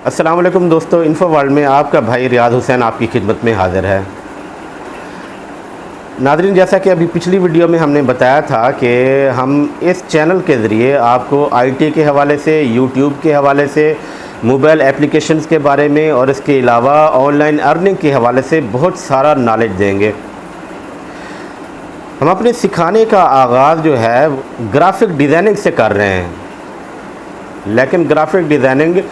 अस्सलाम वालेकुम दोस्तों, इन्फो वर्ल्ड में आपका भाई रियाज हुसैन आपकी खिदमत में हाज़िर है। नाज़रीन, जैसा कि अभी पिछली वीडियो में हमने बताया था कि हम इस चैनल के ज़रिए आपको आईटी के हवाले से, यूट्यूब के हवाले से, मोबाइल एप्लीकेशंस के बारे में और इसके अलावा ऑनलाइन अर्निंग के हवाले से बहुत सारा नॉलेज देंगे। हम अपने सिखाने का आगाज़ जो है ग्राफ़िक डिज़ाइनिंग से कर रहे हैं, लेकिन ग्राफ़िक डिज़ाइनिंग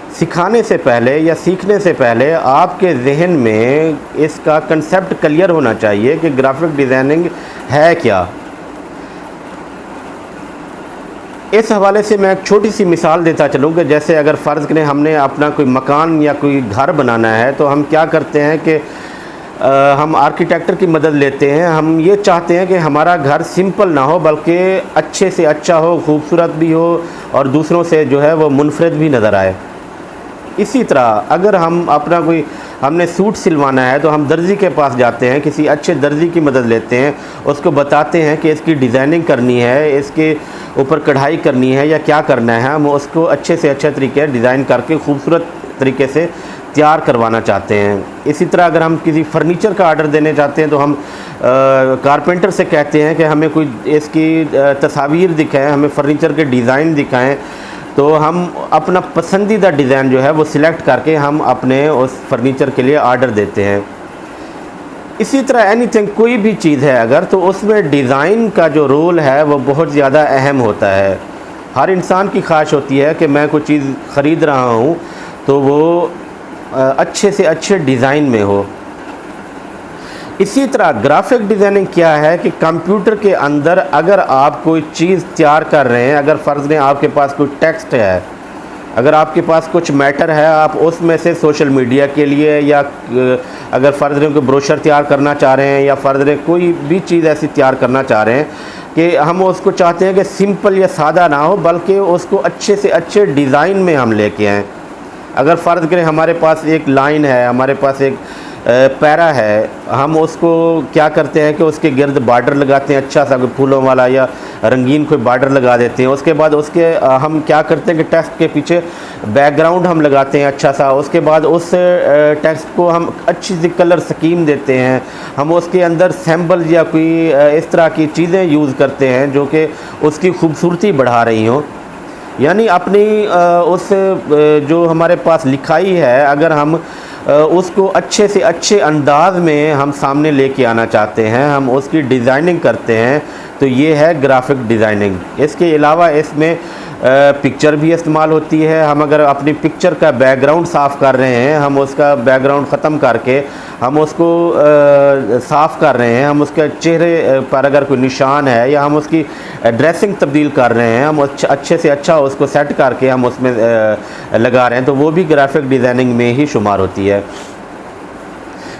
सिखाने से पहले या सीखने से पहले आपके जहन में इसका कंसेप्ट क्लियर होना चाहिए कि ग्राफ़िक डिज़ाइनिंग है क्या। इस हवाले से मैं एक छोटी सी मिसाल देता चलूँ कि जैसे अगर फ़र्ज़ करें हमने अपना कोई मकान या कोई घर बनाना है, तो हम क्या करते हैं कि हम आर्किटेक्टर की मदद लेते हैं। हम ये चाहते हैं कि हमारा घर सिंपल ना हो बल्कि अच्छे से अच्छा हो, खूबसूरत भी हो और दूसरों से जो है वो मुनफरद भी नज़र आए। इसी तरह अगर हम अपना कोई हमने सूट सिलवाना है तो हम दर्जी के पास जाते हैं, किसी अच्छे दर्जी की मदद लेते हैं, उसको बताते हैं कि इसकी डिज़ाइनिंग करनी है, इसके ऊपर कढ़ाई करनी है या क्या करना है। हम उसको अच्छे से अच्छे तरीके डिज़ाइन करके खूबसूरत तरीके से तैयार करवाना चाहते हैं। इसी तरह अगर हम किसी फ़र्नीचर का आर्डर देने चाहते हैं तो हम कारपेंटर से कहते हैं कि हमें कोई इसकी तस्वीर दिखाएं, हमें फ़र्नीचर के डिज़ाइन दिखाएं। तो हम अपना पसंदीदा डिज़ाइन जो है वो सिलेक्ट करके हम अपने उस फर्नीचर के लिए आर्डर देते हैं। इसी तरह एनीथिंग, कोई भी चीज़ है अगर, तो उसमें डिज़ाइन का जो रोल है वो बहुत ज़्यादा अहम होता है। हर इंसान की ख्वाहिश होती है कि मैं कोई चीज़ ख़रीद रहा हूँ तो वो अच्छे से अच्छे डिज़ाइन में हो। इसी तरह ग्राफ़िक डिज़ाइनिंग क्या है कि कंप्यूटर के अंदर अगर आप कोई चीज़ तैयार कर रहे हैं, अगर फ़र्ज़ लें आपके पास कोई टेक्स्ट है, अगर आपके पास कुछ मैटर है, आप उसमें से सोशल मीडिया के लिए या अगर फ़र्ज़ लें कोई ब्रोशर तैयार करना चाह रहे हैं या फ़र्ज़ लें कोई भी चीज़ ऐसी तैयार करना चाह रहे हैं कि हम उसको चाहते हैं कि सिंपल या सादा ना हो बल्कि उसको अच्छे से अच्छे डिज़ाइन में हम लेके आएँ। अगर फ़र्ज़ करें हमारे पास एक लाइन है, हमारे पास एक पैरा है, हम उसको क्या करते हैं कि उसके गिर्द बार्डर लगाते हैं, अच्छा सा फूलों वाला या रंगीन कोई बार्डर लगा देते हैं। उसके बाद उसके हम क्या करते हैं कि टेक्स्ट के पीछे बैकग्राउंड हम लगाते हैं अच्छा सा। उसके बाद उस टेक्स्ट को हम अच्छी सी कलर स्कीम देते हैं। हम उसके अंदर सैम्बल या कोई इस तरह की चीज़ें यूज़ करते हैं जो कि उसकी खूबसूरती बढ़ा रही हों। यानी अपनी उस जो हमारे पास लिखाई है, अगर हम उसको अच्छे से अच्छे अंदाज़ में हम सामने लेके आना चाहते हैं, हम उसकी डिज़ाइनिंग करते हैं, तो ये है ग्राफ़िक डिज़ाइनिंग। इसके अलावा इसमें पिक्चर भी इस्तेमाल होती है। हम अगर अपनी पिक्चर का बैकग्राउंड साफ़ कर रहे हैं, हम उसका बैकग्राउंड ख़त्म करके हम उसको साफ़ कर रहे हैं, हम उसके चेहरे पर अगर कोई निशान है या हम उसकी ड्रेसिंग तब्दील कर रहे हैं, हम अच्छे से अच्छा उसको सेट करके हम उसमें लगा रहे हैं, तो वो भी ग्राफ़िक डिज़ाइनिंग में ही शुमार होती है।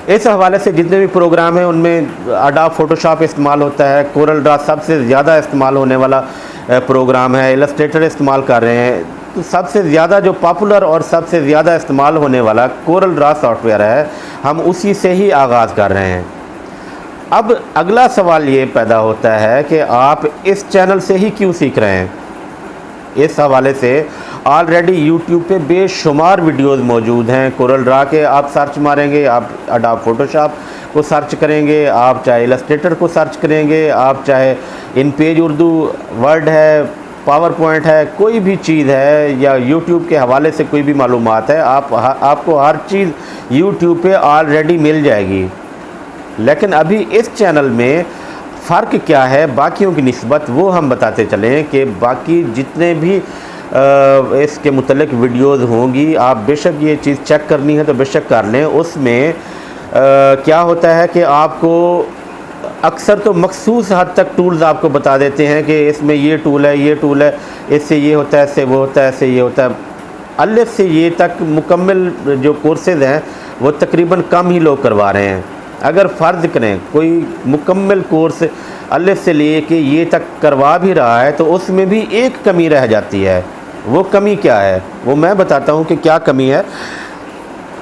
इस हवाले से जितने भी प्रोग्राम हैं उनमें अडोब फ़ोटोशॉप इस्तेमाल होता है, कोरल ड्रा सबसे ज़्यादा इस्तेमाल होने वाला प्रोग्राम है, इलस्ट्रेटर इस्तेमाल कर रहे हैं। तो सबसे ज़्यादा जो पॉपुलर और सबसे ज़्यादा इस्तेमाल होने वाला कोरल ड्रा सॉफ्टवेयर है, हम उसी से ही आगाज़ कर रहे हैं। अब अगला सवाल ये पैदा होता है कि आप इस चैनल से ही क्यों सीख रहे हैं। इस हवाले से ऑलरेडी यूट्यूब पे बेशुमार वीडियोस मौजूद हैं। कोरल ड्रा के आप सर्च मारेंगे, आप अडोब फ़ोटोशॉप को सर्च करेंगे, आप चाहे इलस्ट्रेटर को सर्च करेंगे, आप चाहे इन पेज उर्दू, वर्ड है, पावर पॉइंट है, कोई भी चीज़ है या यूट्यूब के हवाले से कोई भी मालूमात है, आपको हर चीज़ यूट्यूब पे ऑलरेडी मिल जाएगी। लेकिन अभी इस चैनल में फ़र्क क्या है बाकियों की निस्बत, वो हम बताते चलें कि बाकी जितने भी इसके मुतल्लिक़ वीडियोज़ होंगी, आप बेशक ये चीज़ चेक करनी है तो बेशक कर लें। उसमें क्या होता है कि आपको अक्सर तो मखसूस हद तक टूल्स आपको बता देते हैं कि इसमें ये टूल है, ये टूल है, इससे ये होता है, इससे वो होता है, इससे ये होता है। अलिफ से ये तक मुकम्मल जो कोर्सेज़ हैं वो तकरीबन कम ही लोग करवा रहे हैं। अगर फ़र्ज़ करें कोई मुकम्मल कोर्स अलिफ से ले के ये तक करवा भी रहा है तो उसमें भी एक कमी रह जाती है। वो कमी क्या है, वो मैं बताता हूँ कि क्या कमी है।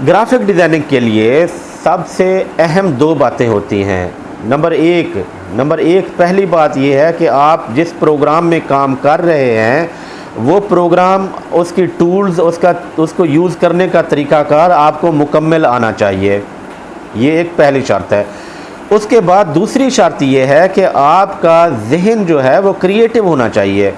ग्राफ़िक डिज़ाइनिंग के लिए सबसे अहम दो बातें होती हैं। नंबर एक पहली बात ये है कि आप जिस प्रोग्राम में काम कर रहे हैं वो प्रोग्राम, उसकी टूल्स, उसको यूज़ करने का तरीक़ाकार आपको मुकम्मल आना चाहिए। ये एक पहली शर्त है। उसके बाद दूसरी शर्त ये है कि आपका ज़हन जो है वो क्रिएटिव होना चाहिए।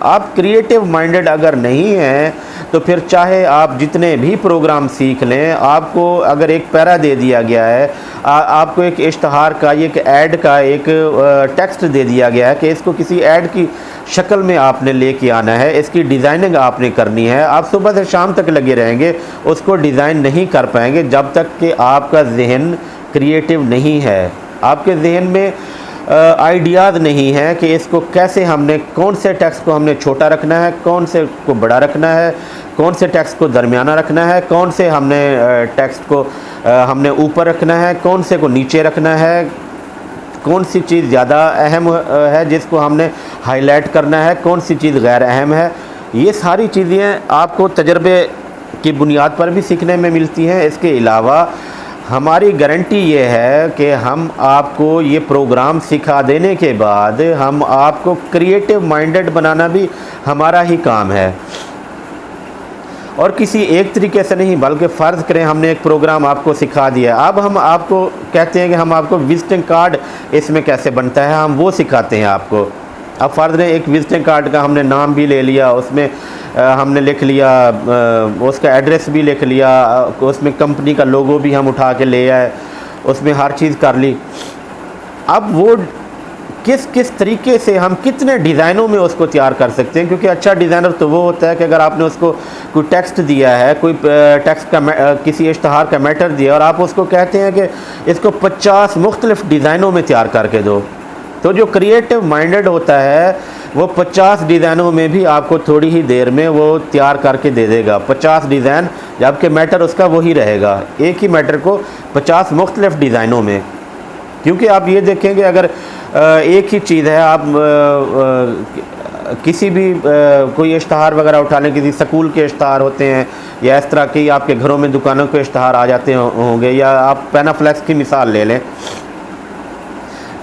आप क्रिएटिव माइंडेड अगर नहीं हैं तो फिर चाहे आप जितने भी प्रोग्राम सीख लें, आपको अगर एक पैरा दे दिया गया है, आपको एक इश्तहार का, एक ऐड का एक टेक्स्ट दे दिया गया है कि इसको किसी ऐड की शक्ल में आपने लेके आना है, इसकी डिज़ाइनिंग आपने करनी है, आप सुबह से शाम तक लगे रहेंगे, उसको डिज़ाइन नहीं कर पाएंगे जब तक कि आपका जहन क्रिएटिव नहीं है, आपके जहन में आइडियाज़ नहीं है कि इसको कैसे हमने, कौन से टेक्स्ट को हमने छोटा रखना है, कौन से को बड़ा रखना है, कौन से टेक्स्ट को दरमियाना रखना है, कौन से हमने टेक्स्ट को हमने ऊपर रखना है, कौन से को नीचे रखना है, कौन सी चीज़ ज़्यादा अहम है जिसको हमने हाईलाइट करना है, कौन सी चीज़ गैर अहम है। ये सारी चीज़ें आपको तजर्बे की बुनियाद पर भी सीखने में मिलती हैं। इसके अलावा हमारी गारंटी ये है कि हम आपको ये प्रोग्राम सिखा देने के बाद हम आपको क्रिएटिव माइंडेड बनाना भी हमारा ही काम है, और किसी एक तरीके से नहीं, बल्कि फ़र्ज़ करें हमने एक प्रोग्राम आपको सिखा दिया, अब हम आपको कहते हैं कि हम आपको विजिटिंग कार्ड इसमें कैसे बनता है, हम वो सिखाते हैं आपको। अब फ़र्ज़ करें एक विजिटिंग कार्ड का हमने नाम भी ले लिया, उसमें हमने लिख लिया, उसका एड्रेस भी लिख लिया, उसमें कंपनी का लोगो भी हम उठा के ले आए, उसमें हर चीज़ कर ली। अब वो किस किस तरीके से हम कितने डिज़ाइनों में उसको तैयार कर सकते हैं, क्योंकि अच्छा डिज़ाइनर तो वो होता है कि अगर आपने उसको कोई टेक्स्ट दिया है, कोई टेक्स्ट का किसी इश्तहार का मैटर दिया और आप उसको कहते हैं कि इसको 50 मुख्तलिफ़ डिज़ाइनों में तैयार करके दो, तो जो क्रिएटिव माइंडेड होता है वो 50 डिज़ाइनों में भी आपको थोड़ी ही देर में वो तैयार करके दे देगा, 50 डिज़ाइन, जबकि मैटर उसका वही रहेगा, एक ही मैटर को 50 मुख्तलिफ़ डिज़ाइनों में। क्योंकि आप ये देखेंगे अगर एक ही चीज़ है, आप किसी भी कोई इश्तहार वगैरह उठा लें, किसी स्कूल के इश्तहार होते हैं या इस तरह की आपके घरों में दुकानों के इश्तहार आ जाते होंगे, या आप पेनाफ्लेक्स की मिसाल ले लें।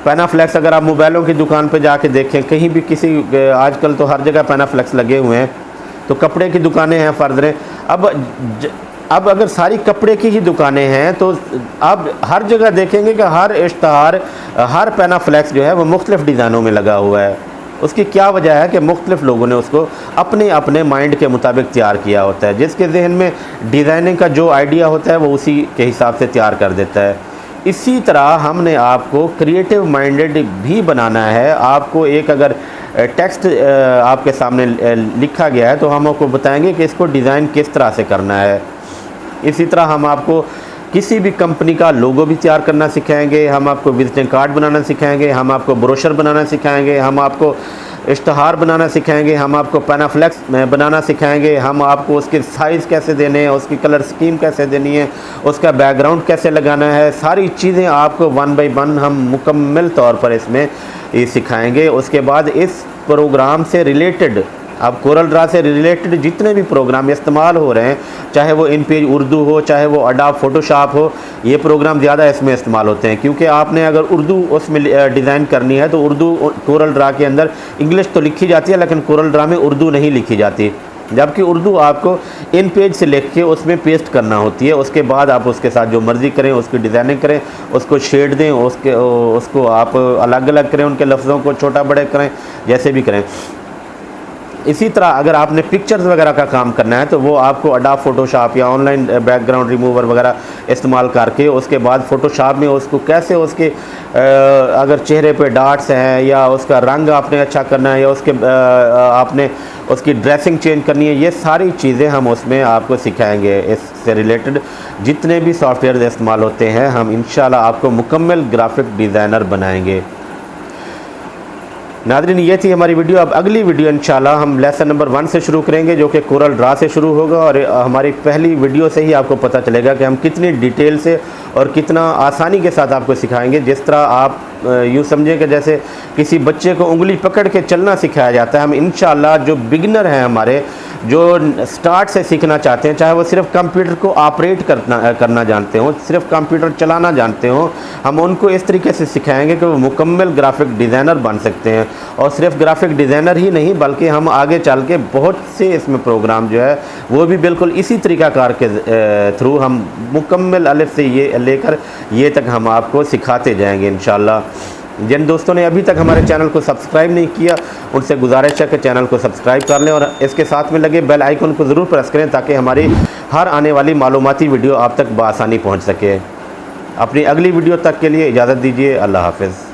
पेनाफ्लेक्स अगर आप मोबाइलों की दुकान पे जाके देखें, कहीं भी किसी, आजकल तो हर जगह पेनाफ्लेक्स लगे हुए हैं, तो कपड़े की दुकानें हैं फ़र्ज़ रहे, अब अगर सारी कपड़े की ही दुकानें हैं तो आप हर जगह देखेंगे कि हर इश्तहार, हर पेनाफ्लेक्स जो है वो मुख्तलिफ़ डिज़ाइनों में लगा हुआ है। उसकी क्या वजह है कि मुख्तलिफ़ लोगों ने उसको अपने अपने माइंड के मुताबिक तैयार किया होता है, जिसके जहन में डिज़ाइनिंग का जो आइडिया होता है वो उसी के हिसाब से तैयार कर देता है। इसी तरह हमने आपको क्रिएटिव माइंडेड भी बनाना है। आपको एक अगर टेक्स्ट आपके सामने लिखा गया है तो हम आपको बताएंगे कि इसको डिज़ाइन किस तरह से करना है। इसी तरह हम आपको किसी भी कंपनी का लोगो भी तैयार करना सिखाएंगे, हम आपको विजिटिंग कार्ड बनाना सिखाएंगे, हम आपको ब्रोशर बनाना सिखाएंगे, हम आपको इश्तहार बनाना सिखाएंगे, हम आपको पेनाफ्लेक्स बनाना सिखाएंगे, हम आपको उसके साइज़ कैसे देने हैं, उसकी कलर स्कीम कैसे देनी है, उसका बैकग्राउंड कैसे लगाना है, सारी चीज़ें आपको 1 बाय 1 हम मुकम्मल तौर पर इसमें सिखाएंगे। उसके बाद इस प्रोग्राम से रिलेटेड, अब कोरल ड्रा से रिलेटेड जितने भी प्रोग्राम इस्तेमाल हो रहे हैं, चाहे वो इन पेज उर्दू हो, चाहे वो अडोब फोटोशॉप हो, ये प्रोग्राम ज़्यादा इसमें इस्तेमाल होते हैं, क्योंकि आपने अगर उर्दू उसमें डिज़ाइन करनी है तो उर्दू कोरल ड्रा के अंदर इंग्लिश तो लिखी जाती है, लेकिन कोरल ड्रा में उर्दू नहीं लिखी जाती, जबकि उर्दू आपको इन पेज से लिख के उसमें पेस्ट करना होती है। उसके बाद आप उसके साथ जो मर्ज़ी करें, उसकी डिज़ाइनिंग करें, उसको शेड दें, उसको आप अलग अलग करें, उनके लफ्ज़ों को छोटा बड़े करें, जैसे भी करें। इसी तरह अगर आपने पिक्चर्स वगैरह का काम करना है तो वो आपको अडोब फोटोशॉप या ऑनलाइन बैकग्राउंड रिमूवर वगैरह इस्तेमाल करके उसके बाद फ़ोटोशॉप में उसको कैसे उसके अगर चेहरे पे डॉट्स हैं या उसका रंग आपने अच्छा करना है या उसके आपने उसकी ड्रेसिंग चेंज करनी है, ये सारी चीज़ें हम उसमें आपको सिखाएंगे। इससे रिलेटेड जितने भी सॉफ्टवेयर इस्तेमाल होते हैं हम इंशाल्लाह आपको मुकम्मल ग्राफिक डिज़ाइनर बनाएंगे। नाज़रीन, ये थी हमारी वीडियो। अब अगली वीडियो इंशाल्लाह हम लेसन नंबर 1 से शुरू करेंगे, जो कि कोरल ड्रा से शुरू होगा, और हमारी पहली वीडियो से ही आपको पता चलेगा कि हम कितनी डिटेल से और कितना आसानी के साथ आपको सिखाएंगे। जिस तरह आप यूँ समझें कि जैसे किसी बच्चे को उंगली पकड़ के चलना सिखाया जाता है, हम इंशाल्लाह जो बिगिनर हैं हमारे जो स्टार्ट से सीखना चाहते हैं, चाहे वो सिर्फ कंप्यूटर को ऑपरेट करना जानते हो, सिर्फ कंप्यूटर चलाना जानते हो, हम उनको इस तरीके से सिखाएंगे कि वो मुकम्मल ग्राफिक डिज़ाइनर बन सकते हैं। और सिर्फ ग्राफिक डिज़ाइनर ही नहीं, बल्कि हम आगे चल के बहुत से इसमें प्रोग्राम जो है वो भी बिल्कुल इसी तरीक़ाकार के थ्रू हम मुकम्मल अलिफ से ये लेकर ये तक हम आपको सिखाते जाएंगे इंशाल्लाह। जिन दोस्तों ने अभी तक हमारे चैनल को सब्सक्राइब नहीं किया, उनसे गुजारिश है कि चैनल को सब्सक्राइब कर लें और इसके साथ में लगे बेल आइकन को ज़रूर प्रेस करें ताकि हमारी हर आने वाली मालूमाती वीडियो आप तक बआसानी पहुंच सके। अपनी अगली वीडियो तक के लिए इजाज़त दीजिए। अल्लाह हाफ़िज़।